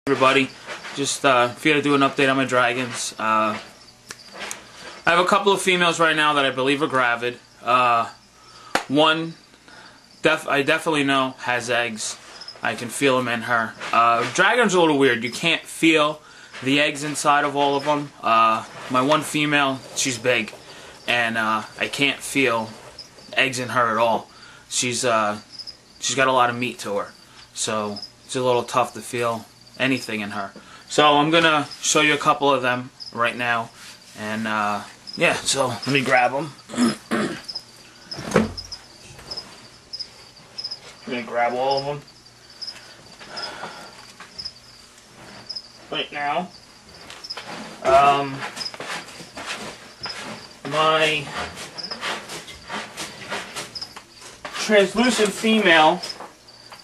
Everybody, just here to do an update on my dragons. I have a couple of females right now that I believe are gravid. One I definitely know has eggs. I can feel them in her. Dragons are a little weird. You can't feel the eggs inside of all of them. My one female, she's big, and I can't feel eggs in her at all. She's got a lot of meat to her, so it's a little tough to feel anything in her. So I'm gonna show you a couple of them right now, and yeah, so let me grab them. I'm gonna grab all of them right now. My translucent female,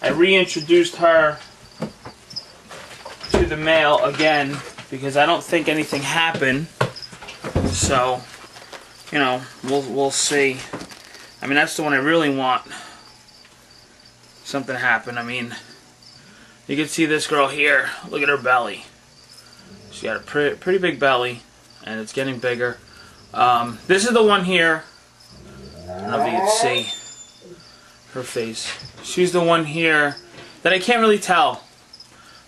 I reintroduced her to the male again because I don't think anything happened. So, you know, we'll see. I mean, that's the one I really want something to happen. I mean, you can see this girl here. Look at her belly. She got a pretty big belly, and it's getting bigger. This is the one here. I don't know if you can see her face. She's the one here that I can't really tell,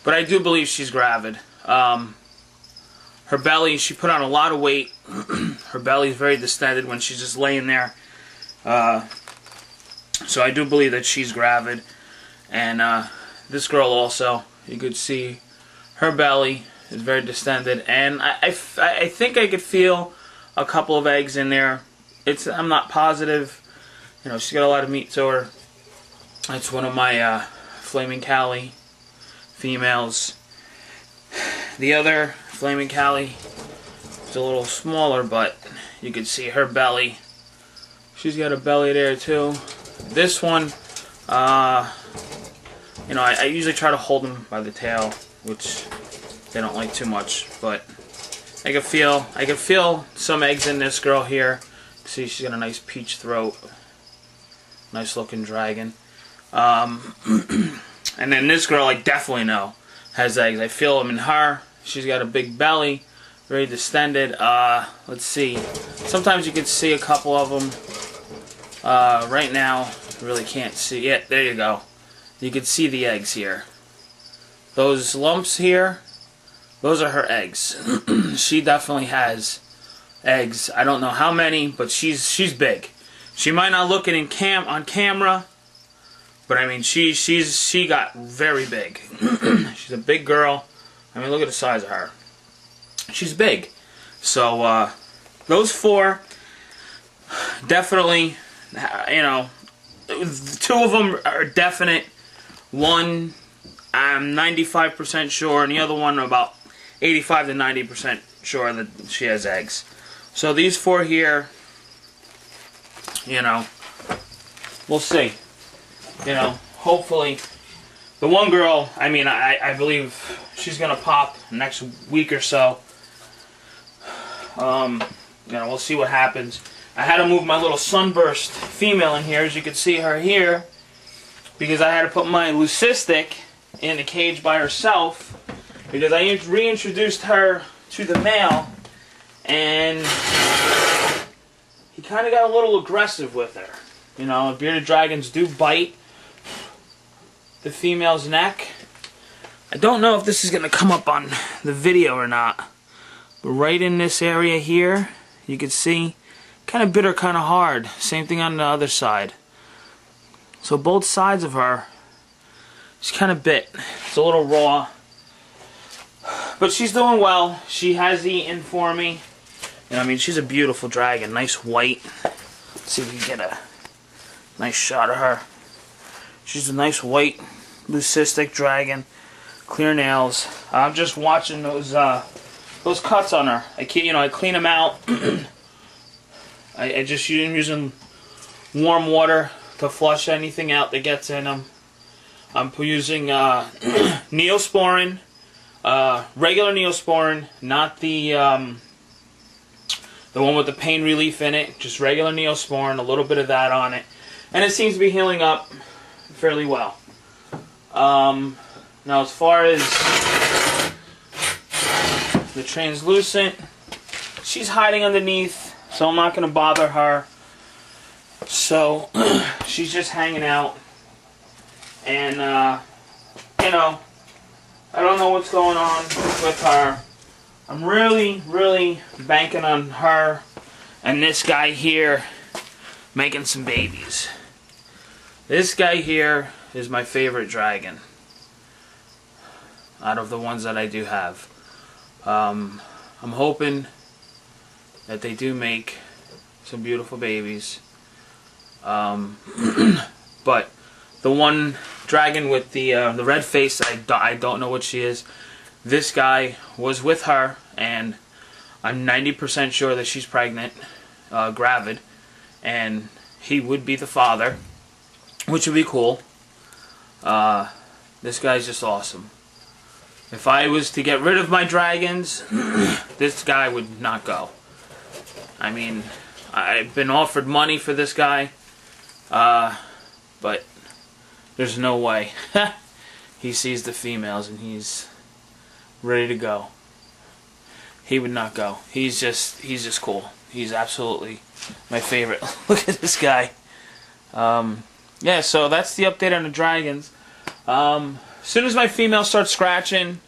but I do believe she's gravid. Her belly, she put on a lot of weight. Her belly is very distended when she's just laying there. So I do believe that she's gravid. And this girl also, you could see her belly is very distended. And I think I could feel a couple of eggs in there. I'm not positive. You know, she's got a lot of meat to her. That's one of my Flaming Cali females. The other Flaming Cali is a little smaller, but you can see her belly. She's got a belly there too. This one, you know, I usually try to hold them by the tail, which they don't like too much, but I can feel some eggs in this girl here. See, she's got a nice peach throat. Nice looking dragon. And then this girl I definitely know has eggs. I feel them in her. She's got a big belly, very distended. Let's see. Sometimes you can see a couple of them. Right now, you really can't see it. There you go. You can see the eggs here. Those lumps here, those are her eggs. She definitely has eggs. I don't know how many, but she's big. She might not look it on camera, but I mean she got very big. She's a big girl. I mean, look at the size of her. She's big. So those four definitely, you know, two of them are definite. One I'm 95% sure, and the other one about 85 to 90% sure that she has eggs. So these four here, you know, we'll see. You know, hopefully. The one girl, I mean, I believe she's going to pop next week or so. You know, we'll see what happens. I had to move my little sunburst female in here, as you can see her here, because I had to put my leucistic in the cage by herself, because I reintroduced her to the male, and he kind of got a little aggressive with her. You know, bearded dragons do bite the female's neck. I don't know if this is going to come up on the video or not, but right in this area here, you can see, kind of bit her kind of hard. Same thing on the other side. So both sides of her, she's kind of bit. It's a little raw. But she's doing well. She has eaten for me. And I mean, she's a beautiful dragon. Nice white. Let's see if we can get a nice shot of her. She's a nice white leucistic dragon. Clear nails. I'm just watching those cuts on her. I clean them out. I'm using warm water to flush anything out that gets in them. I'm using Neosporin, regular Neosporin, not the one with the pain relief in it. Just regular Neosporin, a little bit of that on it, and it seems to be healing up fairly well. Now, as far as the translucent. She's hiding underneath, so I'm not going to bother her. So, she's just hanging out. And, you know, I don't know what's going on with her. I'm really, really banking on her and this guy here making some babies. This guy here is my favorite dragon out of the ones that I do have. I'm hoping that they do make some beautiful babies. But the one dragon with the red face, I don't know what she is. This guy was with her, and I'm 90% sure that she's pregnant, gravid, and he would be the father, which would be cool. This guy's just awesome. If I was to get rid of my dragons, this guy would not go. I mean, I've been offered money for this guy, but there's no way. He sees the females and he's ready to go. He would not go. He's just cool. He's absolutely my favorite. Look at this guy. Yeah, so that's the update on the dragons. As soon as my females start scratching,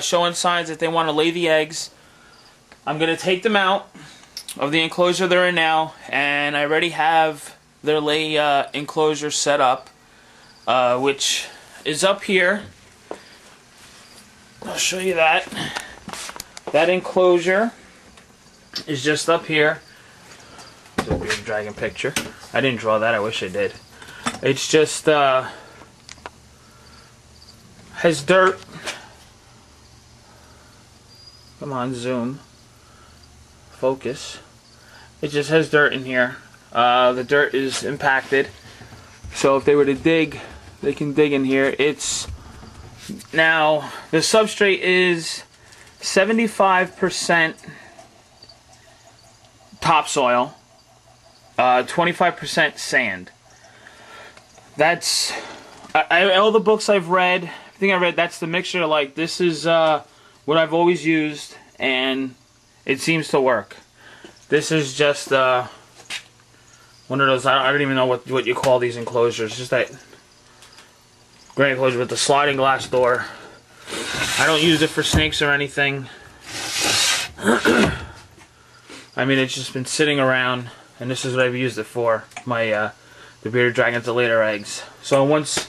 showing signs that they want to lay the eggs, I'm going to take them out of the enclosure they're in now, and I already have their lay enclosure set up, which is up here. I'll show you that. That enclosure is just up here. There's a weird dragon picture. I didn't draw that. I wish I did. It's just has dirt. Come on, zoom. Focus. It just has dirt in here. The dirt is impacted. So if they were to dig, they can dig in here. It's now the substrate is 75% topsoil, 25% sand. That's all the books I've read. Everything I read, that's the mixture. Like, this is what I've always used, and it seems to work. This is just one of those. I don't even know what you call these enclosures. Just that granite enclosure with the sliding glass door. I don't use it for snakes or anything. I mean, it's just been sitting around, and this is what I've used it for. My the bearded dragons that lay their eggs. So once,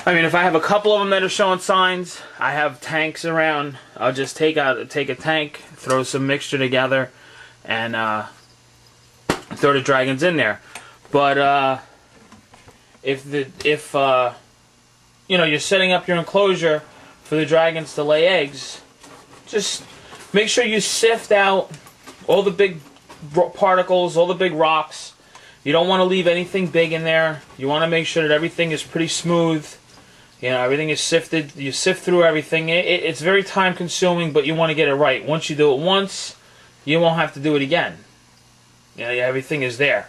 I mean, if I have a couple of them that are showing signs, I have tanks around. I'll just take a tank, throw some mixture together, and throw the dragons in there. But if you know, you're setting up your enclosure for the dragons to lay eggs, just make sure you sift out all the big particles, all the big rocks. You don't want to leave anything big in there. You want to make sure that everything is pretty smooth. You know, everything is sifted. You sift through everything. It's very time consuming, but you want to get it right. Once you do it once, you won't have to do it again. You know, everything is there.